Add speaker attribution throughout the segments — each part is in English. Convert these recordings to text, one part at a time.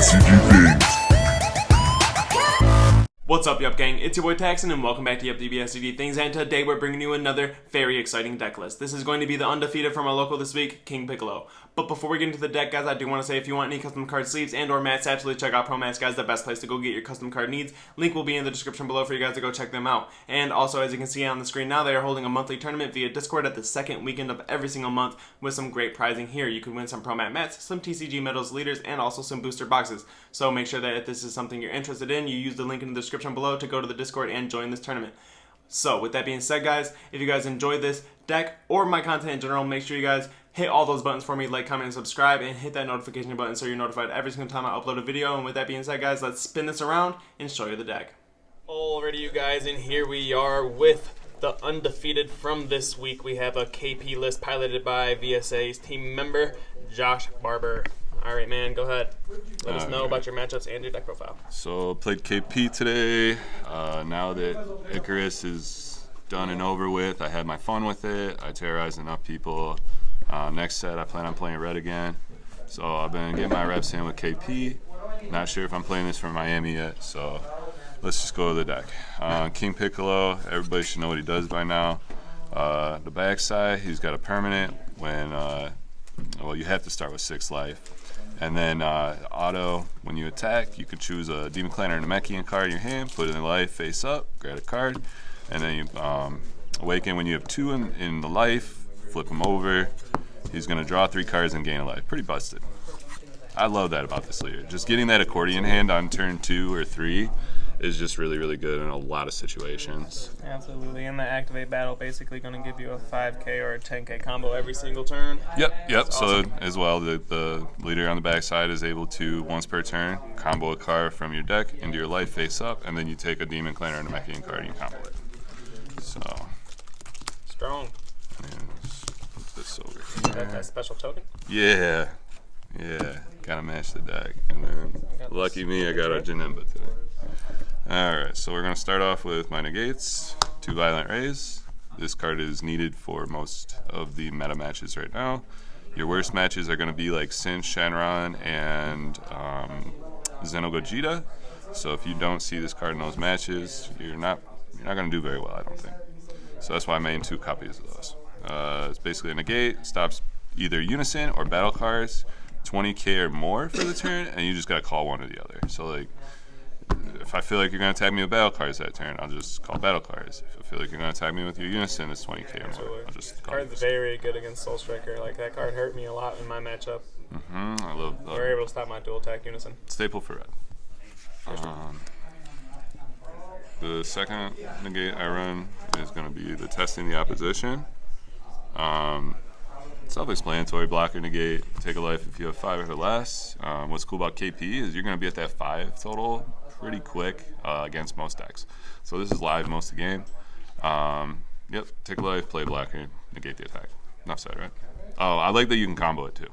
Speaker 1: DBSCG thingz.
Speaker 2: What's up, Yuhp gang? It's your boy Taxon, and welcome back to Yuhp DBSCG thingz. And today we're bringing you another very exciting deck list. This is going to be the Undefeated from our local this week, King Piccolo. But before we get into the deck, guys, I do want to say if you want any custom card sleeves and or mats, absolutely check out ProMats, guys. The best place to go get your custom card needs. Link will be in the description below for you guys to go check them out. And also, as you can see on the screen now, they are holding a monthly tournament via Discord at the second weekend of every single month with some great prizing here. You can win some ProMat mats, some TCG medals, leaders, and also some booster boxes. So make sure that if this is something you're interested in, you use the link in the description below to go to the Discord and join this tournament. So with that being said, guys, if you guys enjoyed this deck or my content in general, make sure you guys hit all those buttons for me, like, comment, and subscribe, and hit that notification button so you're notified every single time I upload a video. And with that being said, guys, let's spin this around and show you the deck. Alrighty, you guys, and here we are with the Undefeated from this week. We have a KP list piloted by VSA's team member, Josh Barber. Alright, man, go ahead. Let us know about your matchups and your deck profile.
Speaker 3: So, played KP today. Now that Icarus is done and over with, I had my fun with it. I terrorized enough people. Next set, I plan on playing red again. So, I've been getting my reps in with KP. Not sure if I'm playing this for Miami yet, so let's just go to the deck. King Piccolo, everybody should know what he does by now. The backside, he's got a permanent when, well, you have to start with 6 life. And then auto, when you attack, you could choose a Demon Clanner and a Namekian card in your hand, put it in life, face up, grab a card, and then you awaken when you have 2 in the life, flip him over. He's going to draw 3 cards and gain a life. Pretty busted. I love that about this leader. Just getting that accordion hand on turn 2 or 3 is just really, really good in a lot of situations.
Speaker 2: Absolutely, and the activate battle basically going to give you a 5k or a 10k combo every single turn.
Speaker 3: Yep.
Speaker 2: That's
Speaker 3: So
Speaker 2: awesome.
Speaker 3: as well, the leader on the backside is able to, once per turn, combo a card from your deck into your life face up, and then you take a Demon Clanner and a Namekian card and you combo it. So
Speaker 2: Strong.
Speaker 3: let's put this over
Speaker 2: Got
Speaker 3: here.
Speaker 2: that special token?
Speaker 3: Yeah. Gotta match the deck. And then, lucky me, I got a Janemba today. Alright, so we're going to start off with my negates, 2 Violent Rays. This card is needed for most of the meta matches right now. Your worst matches are going to be like Sin, Shenron, and Xenogogeta. So if you don't see this card in those matches, you're not going to do very well, I don't think. So that's why I made 2 copies of those. It's basically a negate, stops either Unison or battle cards, 20k or more for the turn, and you just got to call one or the other. So like, if I feel like you're going to attack me with battle cards that turn, I'll just call battle cards. If I feel like you're going to attack me with your Unison, it's 20k or more. I'll just call
Speaker 2: Card's very good against Soul Striker. Like, that card hurt me a lot in my matchup.
Speaker 3: I love
Speaker 2: You were able to stop my dual attack Unison.
Speaker 3: staple for red. The second negate I run is going to be the testing the opposition. Self-explanatory, blocker negate, take a life if you have 5 or less. What's cool about KP is you're going to be at that 5 total pretty quick against most decks. So this is live most of the game. Yep, take a life, play blocker, negate the attack. Enough said, right? Oh, I like that you can combo it too.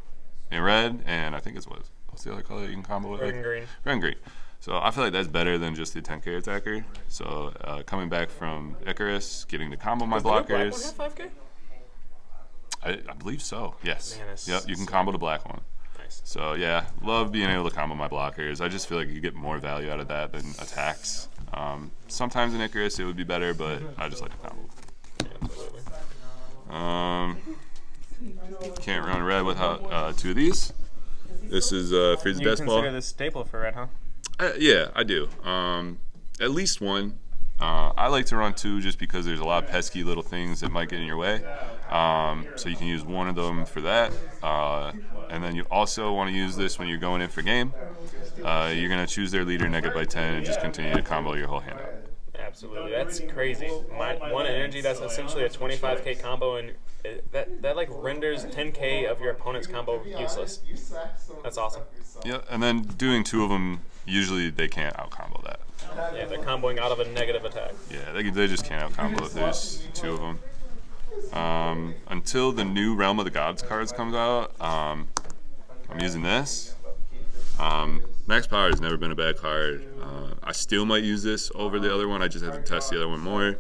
Speaker 3: In red, and I think it's what's the other color you can combo it?
Speaker 2: Red and green.
Speaker 3: Red and green. So I feel like that's better than just the 10k attacker. So coming back from Icarus, getting to combo my blockers.
Speaker 2: Does the black one have 5k?
Speaker 3: I believe so, yes.
Speaker 2: Man, that's
Speaker 3: Yep, you can combo the black one.
Speaker 2: Nice.
Speaker 3: So yeah, love being able to combo my blockers. I just feel like you get more value out of that than attacks. Sometimes in Icarus it would be better, but I just like to combo.
Speaker 2: Yeah, absolutely.
Speaker 3: Can't run red without 2 of these. This is Freeze's best ball.
Speaker 2: You consider this staple for red, huh?
Speaker 3: Yeah, I do. At least 1. I like to run 2 just because there's a lot of pesky little things that might get in your way. So you can use 1 of them for that. And then you also want to use this when you're going in for game. You're going to choose their leader, neg it by 10, and just continue to combo your whole hand out.
Speaker 2: Absolutely, that's crazy. My 1 energy, that's essentially a 25k combo, and that like renders 10k of your opponent's combo useless. That's awesome.
Speaker 3: Yeah, and then doing 2 of them, usually they can't out combo that.
Speaker 2: Yeah, they're comboing out of a negative attack.
Speaker 3: Yeah, they just can't out combo if there's 2 of them. Until the new Realm of the Gods cards comes out, I'm using this. Max Power has never been a bad card. I still might use this over the other one. I just have to test the other one more.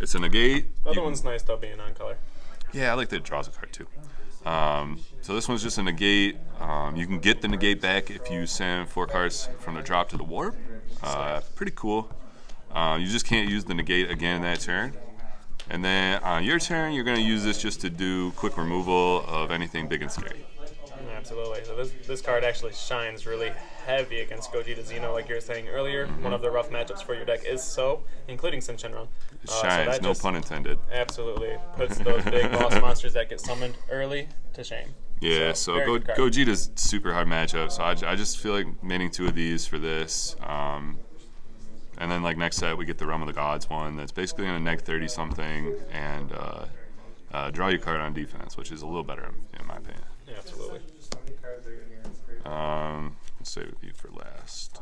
Speaker 3: It's a negate.
Speaker 2: The other one's nice though, being on color.
Speaker 3: Yeah, I like that it draws a card too. So this one's just a negate. You can get the negate back if you send 4 cards from the drop to the warp. Pretty cool. You just can't use the negate again that turn. And then on your turn, you're going to use this just to do quick removal of anything big and scary.
Speaker 2: Absolutely. So this card actually shines really heavy against Gogeta Xeno, like you were saying earlier. One of the rough matchups for your deck is so, including Shinron.
Speaker 3: It shines, so no pun intended.
Speaker 2: Absolutely puts those big boss monsters that get summoned early to shame.
Speaker 3: Yeah, so Gogeta's super hard matchup, so I just feel like maining 2 of these for this. And then like next set we get the Realm of the Gods one that's basically going to neg 30 something and draw your card on defense, which is a little better in my opinion.
Speaker 2: Yeah, absolutely.
Speaker 3: Let's save you for last.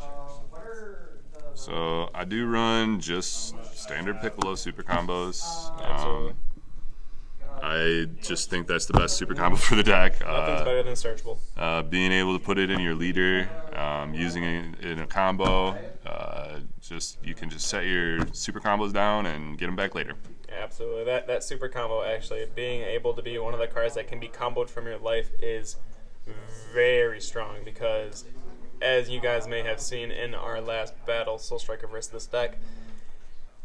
Speaker 3: So I do run just standard Piccolo super combos. I just think that's the best super combo for the deck.
Speaker 2: Nothing's better than searchable.
Speaker 3: Being able to put it in your leader, using it in a combo, you can just set your super combos down and get them back later.
Speaker 2: Absolutely. That super combo, actually, being able to be one of the cards that can be comboed from your life is very strong, because as you guys may have seen in our last battle, Soul Striker versus this deck,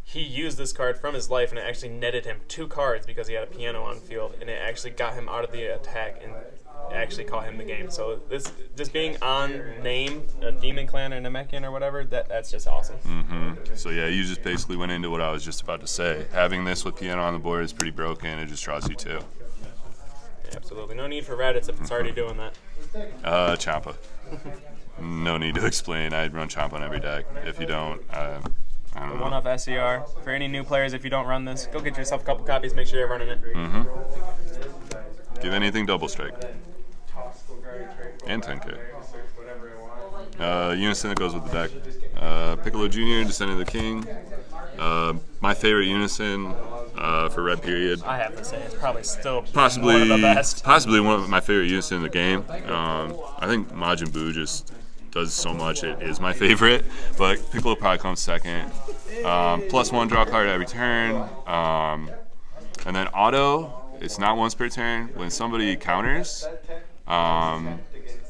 Speaker 2: he used this card from his life and it actually netted him 2 cards because he had a piano on field, and it actually got him out of the attack and actually caught him the game. So this just being on name, a Demon Clan or Namekian or whatever, that's just awesome.
Speaker 3: So yeah, you just basically went into what I was just about to say. Having this with piano on the board is pretty broken. It just draws you 2.
Speaker 2: Absolutely. No need for Raditz if it's already doing that.
Speaker 3: Champa. No need to explain. I run Champa on every deck. If you don't, I don't know.
Speaker 2: One-off SCR. For any new players, if you don't run this, go get yourself a couple copies. Make sure you're running it.
Speaker 3: Give anything double strike. And 10k. Unison that goes with the deck. Piccolo Jr., Descendant of the King. My favorite Unison for Red Period.
Speaker 2: I have to say, it's probably still
Speaker 3: possibly
Speaker 2: one of the best.
Speaker 3: Possibly one of my favorite Unison in the game. I think Majin Buu just does so much. It is my favorite, but Piccolo probably comes second. +1 draw card every turn. And then auto, it's not once per turn. When somebody counters,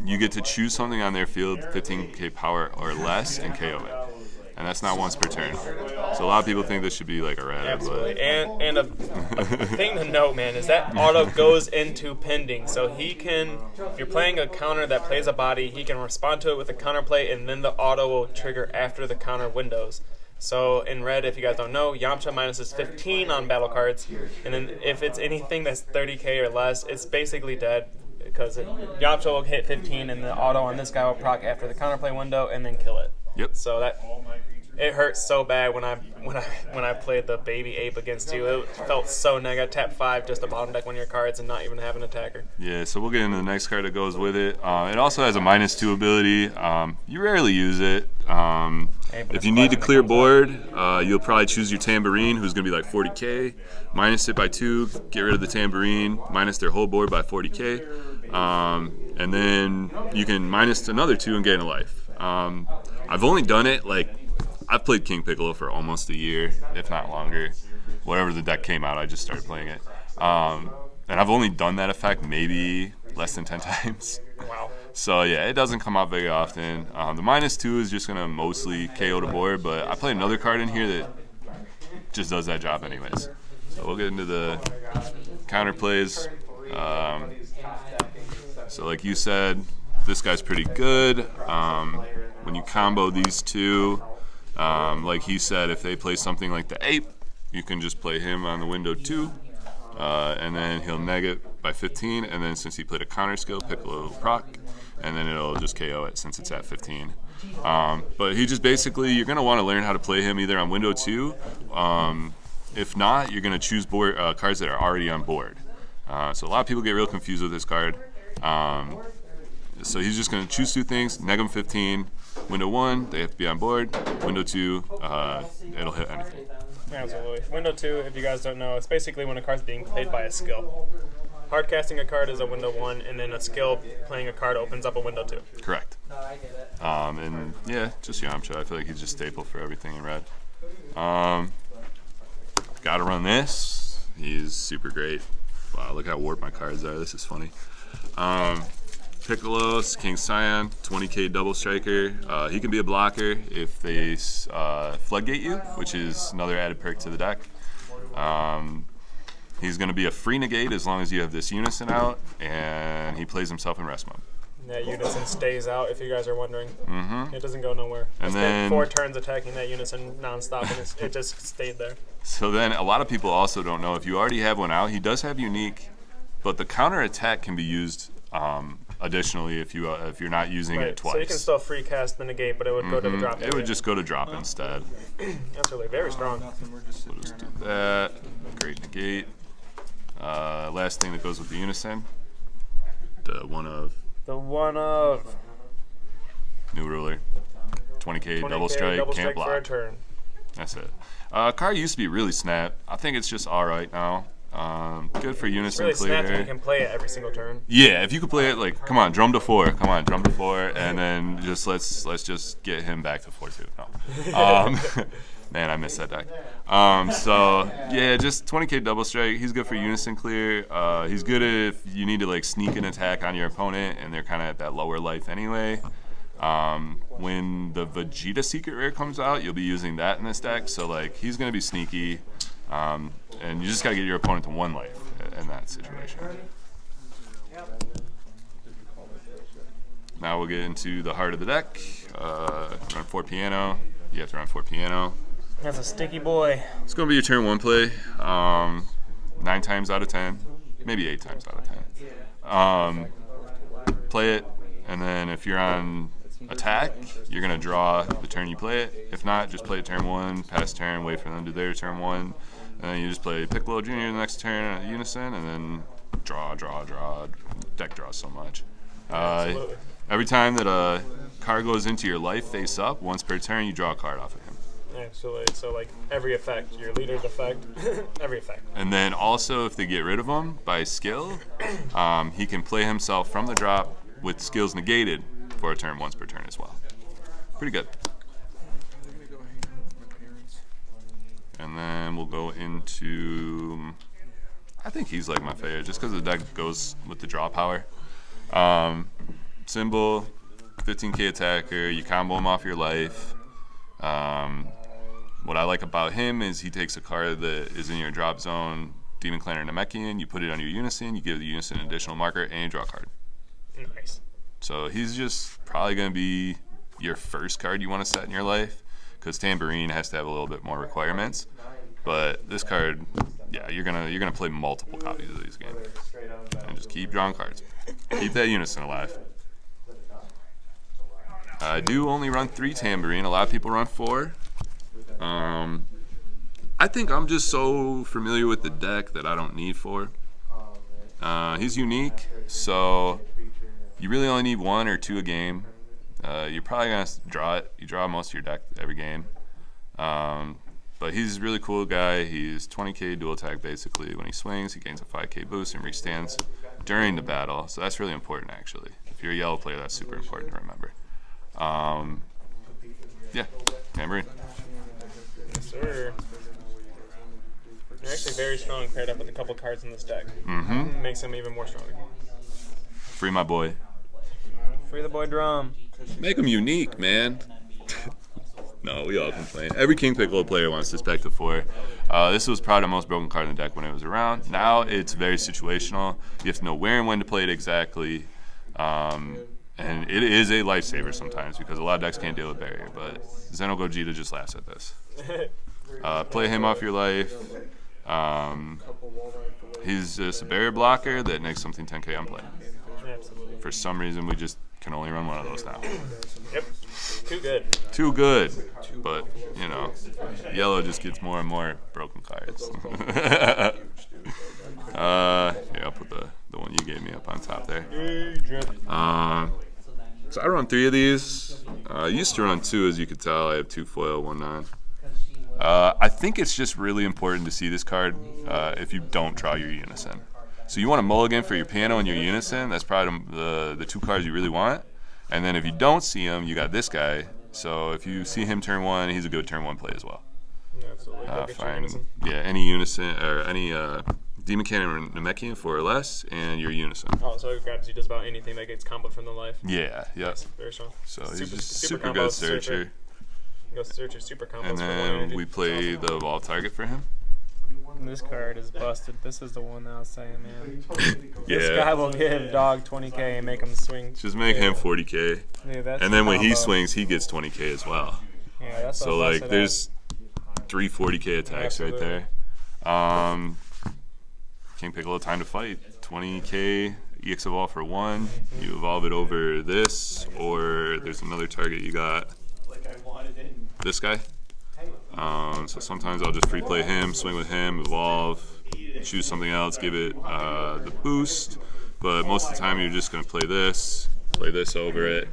Speaker 3: you get to choose something on their field 15k power or less and KO it. And that's not once per turn. So a lot of people think this should be like a red.
Speaker 2: Absolutely. And a thing to note, man, is that auto goes into pending. So he can, if you're playing a counter that plays a body, he can respond to it with a counterplay, and then the auto will trigger after the counter windows. So in red, if you guys don't know, Yamcha minuses 15 on battle cards. And then if it's anything that's 30k or less, it's basically dead, because Yamcha will hit 15 and the auto on this guy will proc after the counterplay window and then kill it.
Speaker 3: Yep.
Speaker 2: So it hurt so bad when I played the baby ape against you. It felt so negative. Tap 5 just to bottom deck one of your cards and not even have an attacker.
Speaker 3: Yeah, so we'll get into the next card that goes with it. It also has a -2 ability. You rarely use it. If you need to clear board, you'll probably choose your Tambourine, who's going to be like 40k, minus it by 2, get rid of the Tambourine, minus their whole board by 40k, and then you can minus another 2 and gain a life. I've only done it, I've played King Piccolo for almost a year, if not longer. Whatever the deck came out, I just started playing it. And I've only done that effect maybe less than 10 times.
Speaker 2: Wow.
Speaker 3: So yeah, it doesn't come out very often. The -2 is just going to mostly KO the board, but I play another card in here that just does that job anyways. So we'll get into the counter plays. So like you said, this guy's pretty good. When you combo these 2, like he said, if they play something like the ape, you can just play him on the window 2, and then he'll neg it by 15, and then since he played a counter skill, Piccolo will proc, and then it'll just KO it since it's at 15. But he just basically, you're going to want to learn how to play him either on window 2. If not, you're going to choose cards that are already on board. So a lot of people get real confused with this card. So he's just going to choose 2 things, neg him 15. Window 1, they have to be on board. Window 2, it'll hit anything.
Speaker 2: Absolutely. Window 2, if you guys don't know, it's basically when a card's being played by a skill. Hard casting a card is a window 1, and then a skill playing a card opens up a window 2.
Speaker 3: Correct. And yeah, just Yamcha. I feel like he's just staple for everything in red. Gotta run this. He's super great. Wow, look how warped my cards are. This is funny. Piccolo, King Cyan, 20k double striker. He can be a blocker if they floodgate you, which is another added perk to the deck. He's going to be a free negate as long as you have this Unison out, and he plays himself in rest mode.
Speaker 2: That Unison stays out, if you guys are wondering.
Speaker 3: Mm-hmm.
Speaker 2: It doesn't go nowhere.
Speaker 3: And
Speaker 2: It's
Speaker 3: then
Speaker 2: been 4 turns attacking that Unison nonstop, and it just stayed there.
Speaker 3: So then a lot of people also don't know, if you already have one out, he does have unique, but the counter attack can be used additionally if you're not using it twice.
Speaker 2: So you can still free cast the negate, but it would go to the drop.
Speaker 3: It would just go to drop instead.
Speaker 2: That's really very strong.
Speaker 3: We'll just do that. Great negate. Last thing that goes with the Unison, the one of new ruler, 20k double strike, can't block.
Speaker 2: For a turn.
Speaker 3: That's it. Card used to be really snap. I think it's just all right now. Good for Unison
Speaker 2: It's really
Speaker 3: clear.
Speaker 2: snappy. You can play it every single turn.
Speaker 3: Yeah, if you could play it like, come on, drum to 4. Come on, drum to 4, and then just let's just get him back to 4-2. No. Man, I missed that deck. So yeah, just 20k double strike. He's good for Unison clear. He's good if you need to like sneak an attack on your opponent and they're kind of at that lower life anyway. When the Vegeta secret rare comes out, you'll be using that in this deck. So like he's gonna be sneaky, and you just gotta get your opponent to 1 life in that situation. Now we'll get into the heart of the deck. Run 4 piano. You have to run 4 piano.
Speaker 2: That's a sticky boy.
Speaker 3: It's going to be your turn 1 play. 9 times out of 10, maybe 8 times out of 10. Play it, and then if you're on attack, you're going to draw the turn you play it. If not, just play it turn 1, pass turn, wait for them to do their turn 1, and then you just play Piccolo Jr. the next turn at Unison, and then draw. Deck draws so much. Every time that a card goes into your life face up, once per turn, you draw a card off of him.
Speaker 2: Absolutely. So like every effect, your leader's effect, every effect.
Speaker 3: And then also, if they get rid of him by skill, he can play himself from the drop with skills negated for a turn once per turn as well. Pretty good. And then we'll go into, I think he's like my favorite, just because the deck goes with the draw power. Symbol, 15k attacker, you combo him off your life. What I like about him is he takes a card that is in your drop zone, Demon Clan or Namekian, you put it on your Unison, you give the Unison an additional marker, and you draw a card.
Speaker 2: Nice.
Speaker 3: So he's just probably going to be your first card you want to set in your life, because Tambourine has to have a little bit more requirements. But this card, yeah, you're gonna play multiple copies of these games, and just keep drawing cards. Keep that Unison alive. I do only run 3 Tambourine. A lot of people run 4. I think I'm just so familiar with the deck that I don't need 4. He's unique, so you really only need 1 or 2 a game. You're probably going to draw it. You draw most of your deck every game. But he's a really cool guy. He's 20k dual attack basically. When he swings, he gains a 5k boost and restands during the battle. So that's really important actually. If you're a yellow player, that's super important to remember. Yeah, Tambourine.
Speaker 2: Yes, sir. They're actually very strong paired up with a couple cards in this deck.
Speaker 3: Mm-hmm.
Speaker 2: Makes them even more stronger.
Speaker 3: Free my boy.
Speaker 2: Free the boy drum.
Speaker 3: Make him unique, man. No, we all complain. Every King Piccolo player wants this back to 4. This was probably the most broken card in the deck when it was around. Now it's very situational. You have to know where and when to play it exactly. And it is a lifesaver sometimes because a lot of decks can't deal with barrier, but Zeno Gogeta just laughs at this. Play him off your life. He's just a barrier blocker that makes something 10k on play.
Speaker 2: Absolutely.
Speaker 3: For some reason, we just can only run one of those now.
Speaker 2: Yep. Too good.
Speaker 3: Too good. But, you know, yellow just gets more and more broken cards. Here, I'll put the one you gave me up on top there. So I run 3 of these. I used to run 2, as you could tell. I have 2 foil, 1 non. I think it's just really important to see this card if you don't draw your Unison. So you want a mulligan for your piano and your Unison. That's probably the 2 cards you really want. And then if you don't see him, you got this guy. So if you see him turn 1, he's a good turn 1 play as well.
Speaker 2: Absolutely.
Speaker 3: Fine. Yeah, any Unison or any Demon Cannon Namekian 4 or less, and your Unison.
Speaker 2: Oh, so it grabs you just about anything that gets comboed from the life.
Speaker 3: Yeah, yep.
Speaker 2: Nice. Very strong.
Speaker 3: So he's
Speaker 2: Super-
Speaker 3: just
Speaker 2: super
Speaker 3: super
Speaker 2: combo
Speaker 3: good searcher.
Speaker 2: Go searcher super combos
Speaker 3: And
Speaker 2: for one
Speaker 3: then
Speaker 2: energy.
Speaker 3: we play the evolve target for him.
Speaker 2: This card is busted. This is the one that I was saying, man.
Speaker 3: Yeah.
Speaker 2: This guy will give dog 20k and make him swing.
Speaker 3: Just make him 40k.
Speaker 2: Yeah, that's
Speaker 3: And then when he
Speaker 2: combo.
Speaker 3: swings, he gets 20k as well.
Speaker 2: Yeah, that's
Speaker 3: So
Speaker 2: what I
Speaker 3: like
Speaker 2: busted
Speaker 3: there's 3 40k attacks right there. King Piccolo, time to fight. 20k EX evolve for 1. You evolve it over this, or there's another target you got. This guy. So sometimes I'll just free play him, swing with him, evolve, choose something else, give it the boost. But most of the time you're just gonna play this over it,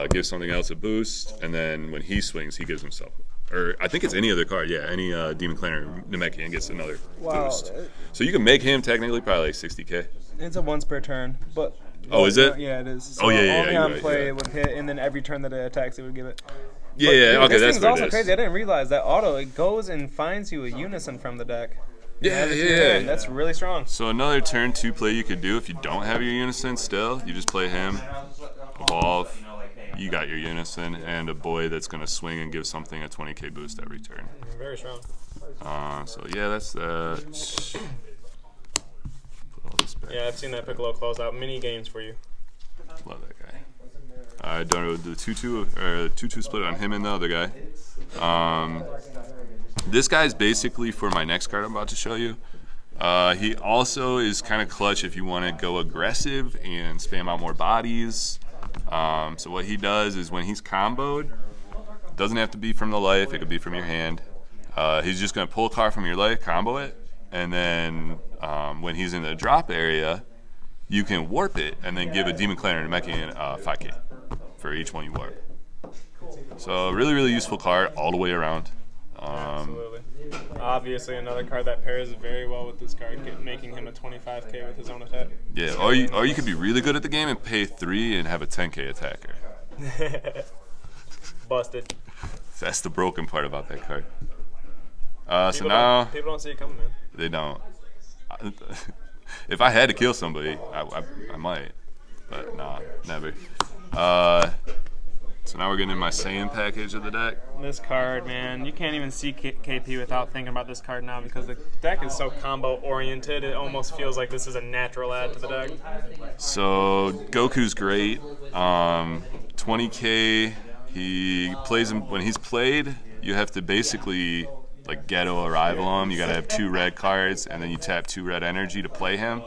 Speaker 3: give something else a boost, and then when he swings, he gives himself. Or I think it's any other card, yeah. Any Demon Clan or Namekian gets another boost. So you can make him technically probably like 60k.
Speaker 2: It's a once per turn, but.
Speaker 3: Oh, is it?
Speaker 2: Yeah, it is. So
Speaker 3: Oh, yeah,
Speaker 2: only
Speaker 3: you're
Speaker 2: on
Speaker 3: right,
Speaker 2: play
Speaker 3: yeah.
Speaker 2: it would hit, and then every turn that it attacks, it would give it.
Speaker 3: Yeah,
Speaker 2: But,
Speaker 3: yeah,
Speaker 2: dude,
Speaker 3: okay,
Speaker 2: this
Speaker 3: that's
Speaker 2: thing's
Speaker 3: what
Speaker 2: also
Speaker 3: it is.
Speaker 2: crazy. I didn't realize that auto, it goes and finds you a Unison from the deck.
Speaker 3: Yeah,
Speaker 2: That's
Speaker 3: yeah.
Speaker 2: That's really strong.
Speaker 3: So another turn 2 play you could do if you don't have your Unison still, you just play him, evolve, you got your Unison, and a boy that's going to swing and give something a 20k boost every turn.
Speaker 2: Very strong.
Speaker 3: So yeah, that's that. Put all this back.
Speaker 2: Yeah, I've seen that Piccolo close out many games for you.
Speaker 3: Love that guy. I don't know the 2-2 or 2-2 split on him and the other guy. This guy's basically for my next card I'm about to show you. He also is kind of clutch if you want to go aggressive and spam out more bodies. So what he does is when he's comboed, doesn't have to be from the life, it could be from your hand. He's just going to pull a card from your life, combo it, and then when he's in the drop area, you can warp it and then give a Demon Clan or Namekian 5k for each one you warp. So really, really useful card all the way around.
Speaker 2: Absolutely. Obviously, another card that pairs very well with this card, making him a 25k with his own attack.
Speaker 3: Yeah, or you could be really good at the game and pay 3 and have a 10k attacker.
Speaker 2: Busted.
Speaker 3: That's the broken part about that card. So
Speaker 2: People
Speaker 3: now
Speaker 2: people don't see it coming, man.
Speaker 3: they don't. If I had to kill somebody, I might, but nah, never. So now we're getting in my Saiyan package of the deck.
Speaker 2: This card, man, you can't even see KP without thinking about this card now because the deck is so combo oriented. It almost feels like this is a natural add to the deck.
Speaker 3: So Goku's great. 20k. He plays him when he's played. You have to basically like ghetto arrival him. You gotta have 2 red cards, and then you tap 2 red energy to play him.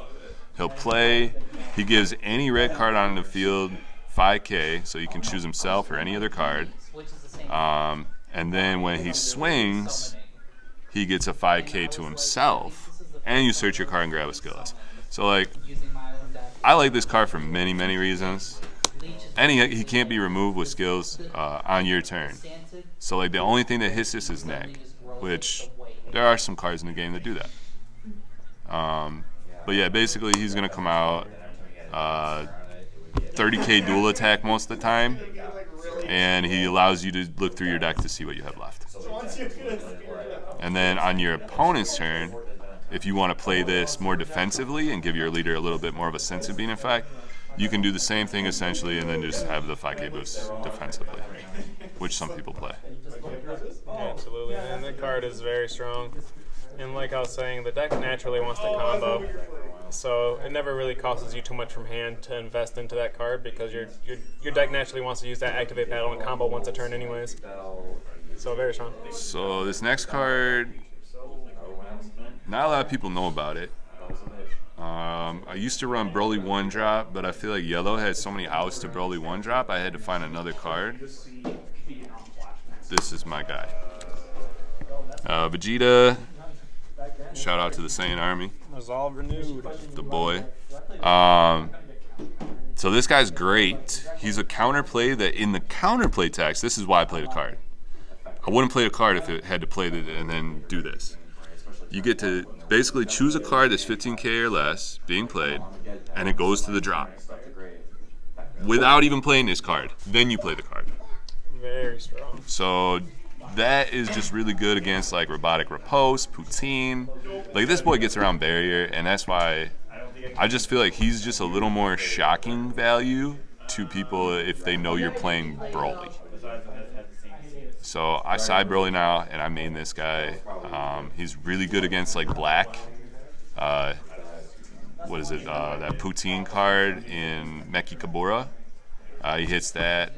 Speaker 3: He'll play. He gives any red card on the field 5k, so you can choose himself or any other card. And then when he swings, he gets a 5k to himself, and you search your card and grab a skill. So like, I like this card for many, many reasons. And he can't be removed with skills on your turn. So like the only thing that hits this is neck, which there are some cards in the game that do that. But yeah, basically he's gonna come out 30k dual attack most of the time, and he allows you to look through your deck to see what you have left. And then on your opponent's turn, if you want to play this more defensively and give your leader a little bit more of a sense of being effect, you can do the same thing essentially and then just have the 5k boost defensively, which some people play.
Speaker 2: Absolutely, and the card is very strong. And like I was saying, the deck naturally wants to combo, so it never really costs you too much from hand to invest into that card because your deck naturally wants to use that activate battle and combo once a turn anyways. So very strong.
Speaker 3: So this next card, not a lot of people know about it. I used to run Broly 1 drop, but I feel like yellow had so many outs to Broly 1 drop, I had to find another card. This is my guy. Vegeta, shout out to the Saiyan Army.
Speaker 2: Resolve renewed.
Speaker 3: The boy. So this guy's great. He's a counterplay that in the counterplay text, this is why I played a card. I wouldn't play a card if it had to play it and then do this. You get to basically choose a card that's 15k or less being played, and it goes to the drop. Without even playing this card, then you play the card.
Speaker 2: Very strong.
Speaker 3: So that is just really good against like robotic riposte, poutine. Like this boy gets around barrier, and that's why I just feel like he's just a little more shocking value to people if they know you're playing Broly. So I side Broly now, and I main this guy. He's really good against like black. What is it? That poutine card in Meki Kabura. He hits that.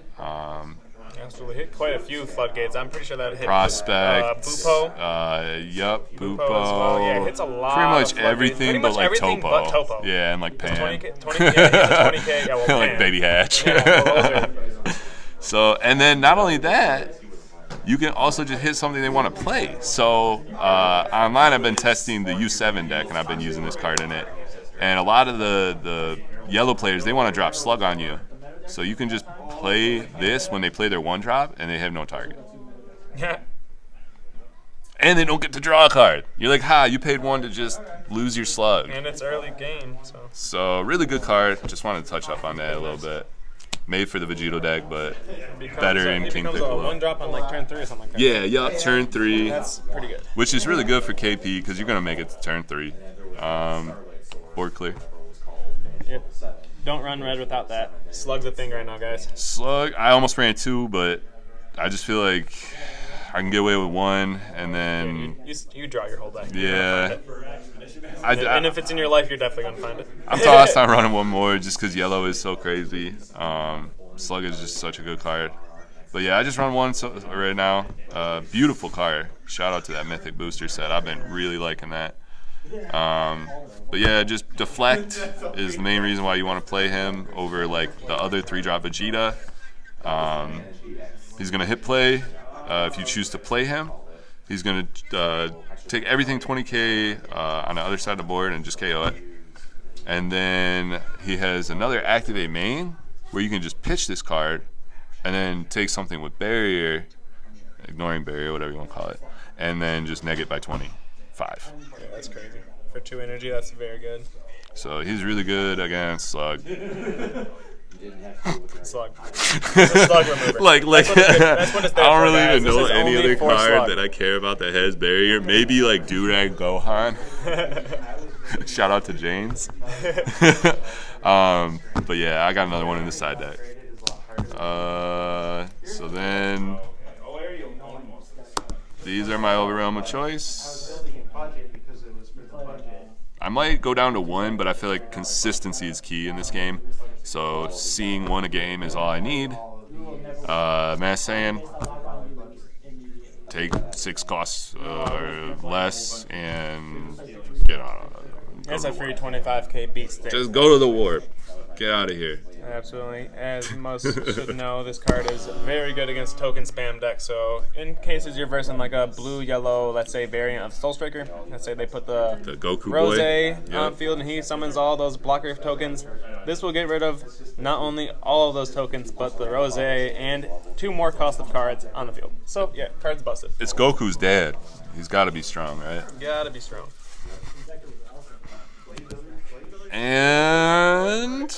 Speaker 2: So we hit quite a few floodgates. I'm pretty sure that hit
Speaker 3: Prospect.
Speaker 2: Bupo.
Speaker 3: Yup, Bupo.
Speaker 2: As well. Yeah, it hits a lot.
Speaker 3: Pretty much
Speaker 2: of
Speaker 3: everything, but like
Speaker 2: everything
Speaker 3: Topo.
Speaker 2: But Topo.
Speaker 3: Yeah, and like Pan.
Speaker 2: 20K, yeah, 20K. Yeah, well,
Speaker 3: like
Speaker 2: Pan.
Speaker 3: Baby Hatch.
Speaker 2: Yeah, well,
Speaker 3: So, and then not only that, you can also just hit something they want to play. So online, I've been testing the U7 deck, and I've been using this card in it. And a lot of the yellow players, they want to drop Slug on you. So you can just play this when they play their 1-drop, and they have no target.
Speaker 2: Yeah.
Speaker 3: And they don't get to draw a card. You're like, you paid 1 to just lose your Slug.
Speaker 2: And it's early game, so.
Speaker 3: So really good card. Just wanted to touch up on that a little bit. Made for the Vegito deck, but better in King Piccolo.
Speaker 2: 1-drop on like turn 3 or something like that.
Speaker 3: Yeah, turn 3.
Speaker 2: That's pretty good.
Speaker 3: Which is really good for KP because you're going to make it to turn 3. Board clear.
Speaker 2: Yep. Don't run red without that. Slug's a thing right now, guys.
Speaker 3: Slug, I almost ran 2, but I just feel like I can get away with 1, and then...
Speaker 2: You draw your whole deck.
Speaker 3: Yeah.
Speaker 2: And if it's in your life, you're definitely going to find it.
Speaker 3: I'm tossed on running 1 more just because yellow is so crazy. Slug is just such a good card. But yeah, I just run 1 right now. Beautiful card. Shout out to that Mythic Booster set. I've been really liking that. But yeah, just Deflect is the main reason why you want to play him over like the other 3-drop Vegeta. He's going to hit play if you choose to play him. He's going to take everything 20k on the other side of the board and just KO it. And then he has another Activate main where you can just pitch this card and then take something with Barrier, ignoring Barrier, whatever you want to call it, and then just neg it by 25.
Speaker 2: Yeah, that's crazy. For 2 energy, that's very good.
Speaker 3: So he's really good against Slug.
Speaker 2: Slug. Slug remover.
Speaker 3: Like
Speaker 2: that's what it's there
Speaker 3: I don't
Speaker 2: for,
Speaker 3: really
Speaker 2: guys.
Speaker 3: even know
Speaker 2: This is
Speaker 3: any
Speaker 2: only
Speaker 3: other
Speaker 2: for
Speaker 3: card
Speaker 2: Slug.
Speaker 3: that I care about that has Barrier. Maybe like Durag Gohan. Shout out to James. But yeah, I got another one in the side deck. So then these are my Overrealm of choice. I might go down to 1, but I feel like consistency is key in this game. So seeing 1 a game is all I need. Mass Saiyan, take 6 costs or less and get on.
Speaker 2: That's a free 25k beat stick.
Speaker 3: Just go to the warp. Get out of here.
Speaker 2: Absolutely. As most should know, this card is very good against token spam deck. So in cases you're versing like a blue-yellow, let's say, variant of Soul Striker, let's say they put the
Speaker 3: Goku
Speaker 2: Rose
Speaker 3: boy
Speaker 2: on field and he summons all those blocker tokens. This will get rid of not only all of those tokens, but the Rose and 2 more cost of cards on the field. So yeah, card's busted.
Speaker 3: It's Goku's dad. He's got to be strong, right?
Speaker 2: Gotta be strong.
Speaker 3: And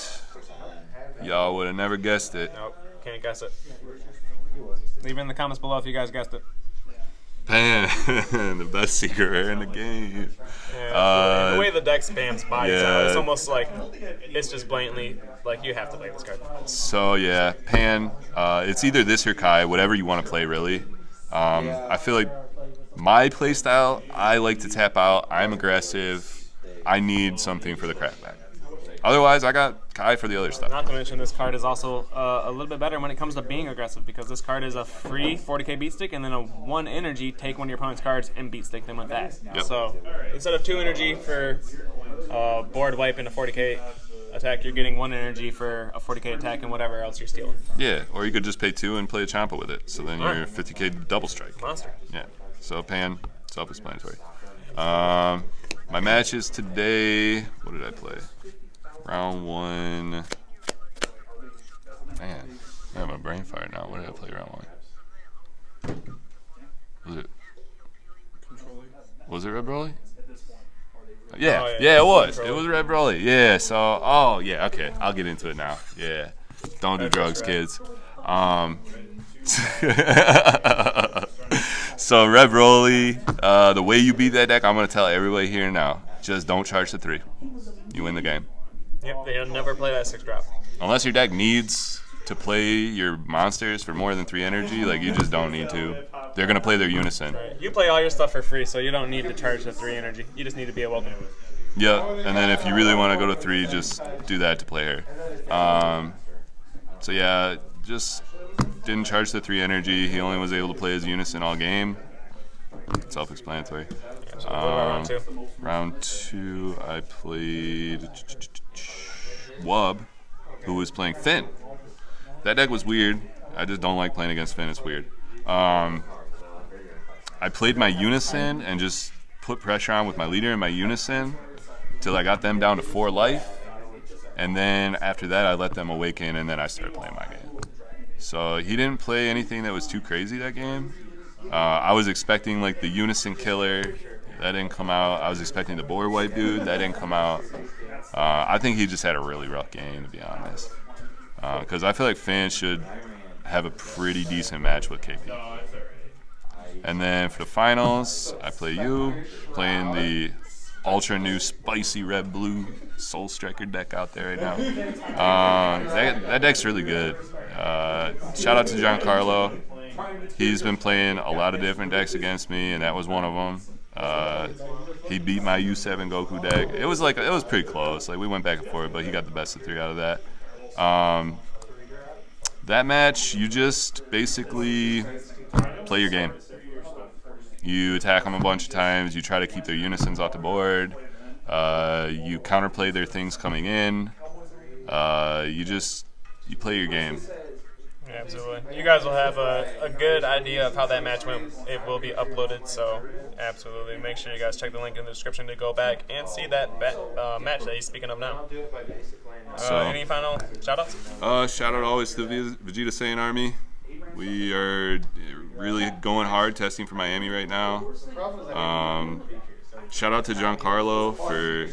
Speaker 3: y'all would have never guessed it.
Speaker 2: Nope, can't guess it. Leave it in the comments below if you guys guessed it.
Speaker 3: Pan, the best secret rare in the game.
Speaker 2: Yeah, the way the deck spams bodies
Speaker 3: yeah.
Speaker 2: out, it's almost like it's just blatantly like you have to play this card.
Speaker 3: So yeah, Pan. It's either this or Kai, whatever you want to play, really. I feel like my play style, I like to tap out. I'm aggressive. I need something for the crackback. Otherwise, I got Kai for the other stuff.
Speaker 2: Not to mention this card is also a little bit better when it comes to being aggressive because this card is a free 40k beat stick and then a 1 energy, take 1 of your opponent's cards and beat stick them with that.
Speaker 3: Yep.
Speaker 2: So instead of 2 energy for board wipe and a 40k attack, you're getting 1 energy for a 40k attack and whatever else you're stealing.
Speaker 3: Yeah, or you could just pay 2 and play a Champa with it. So then you're 50k double strike.
Speaker 2: Monster.
Speaker 3: Yeah. So Pan, self-explanatory. My matches today, what did I play? Round 1. Man, I have a brain fire now. What did I play round 1? Was it Red Broly? Yeah,
Speaker 2: Oh,
Speaker 3: yeah, it was.
Speaker 2: Red
Speaker 3: It
Speaker 2: Broly.
Speaker 3: was Red Broly. Yeah, so, yeah, okay. I'll get into it now. Yeah. Don't do drugs, kids. So Red Broly, the way you beat that deck, I'm gonna tell everybody here now. Just don't charge the 3. You win the game.
Speaker 2: Yep, they'll never play that 6-drop.
Speaker 3: Unless your deck needs to play your monsters for more than 3 energy, like you just don't need to. They're gonna play their unison.
Speaker 2: Right. You play all your stuff for free, so you don't need to charge the 3 energy. You just need to be awoken.
Speaker 3: Yeah, and then if you really want to go to 3, just do that to play her. So yeah, just didn't charge the 3 energy. He only was able to play his unison all game. Self-explanatory.
Speaker 2: Yeah, so round 2.
Speaker 3: Round 2, I played Yuhp, who was playing Finn. That deck was weird. I just don't like playing against Finn. It's weird. I played my unison and just put pressure on with my leader and my unison till I got them down to 4 life. And then after that, I let them awaken, and then I started playing my game. So he didn't play anything that was too crazy that game. I was expecting like the unison killer. That didn't come out. I was expecting the board wipe dude. That didn't come out. I think he just had a really rough game, to be honest. Because I feel like Finn should have a pretty decent match with KP. And then for the finals, I play you, playing the ultra new spicy red blue Soul Striker deck out there right now. That deck's really good. Shout out to Giancarlo. He's been playing a lot of different decks against me, and that was one of them. He beat my U7 Goku deck. It was pretty close. Like we went back and forth, but he got the best of 3 out of that. That match, you just basically play your game. You attack them a bunch of times. You try to keep their unisons off the board. You counterplay their things coming in. You play your game.
Speaker 2: Yeah, absolutely. You guys will have a good idea of how that match went. It will be uploaded, so absolutely. Make sure you guys check the link in the description to go back and see that match that he's speaking of now. Any final shout-outs?
Speaker 3: Shout out always to the Vegeta Saiyan Army. We are really going hard testing for Miami right now. Shout out to Giancarlo for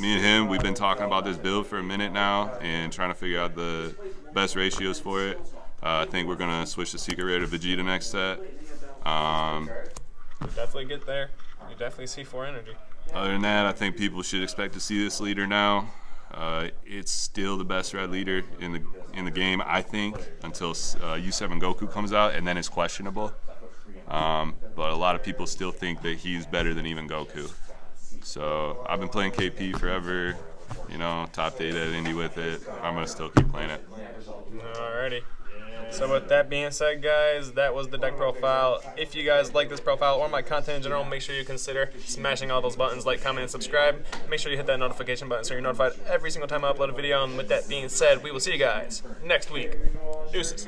Speaker 3: me and him. We've been talking about this build for a minute now and trying to figure out the best ratios for it. I think we're going to switch the Secret Rare to Vegeta next set.
Speaker 2: Definitely get there. You definitely see 4 energy.
Speaker 3: Other than that, I think people should expect to see this leader now. It's still the best red leader in the game, I think, until U7 Goku comes out, and then it's questionable. But a lot of people still think that he's better than even Goku. So I've been playing KP forever, top 8 at Indy with it. I'm going to still keep playing it.
Speaker 2: Alrighty. So with that being said, guys, that was the deck profile. If you guys like this profile or my content in general, make sure you consider smashing all those buttons, like, comment, and subscribe. Make sure you hit that notification button so you're notified every single time I upload a video. And with that being said, we will see you guys next week. Deuces.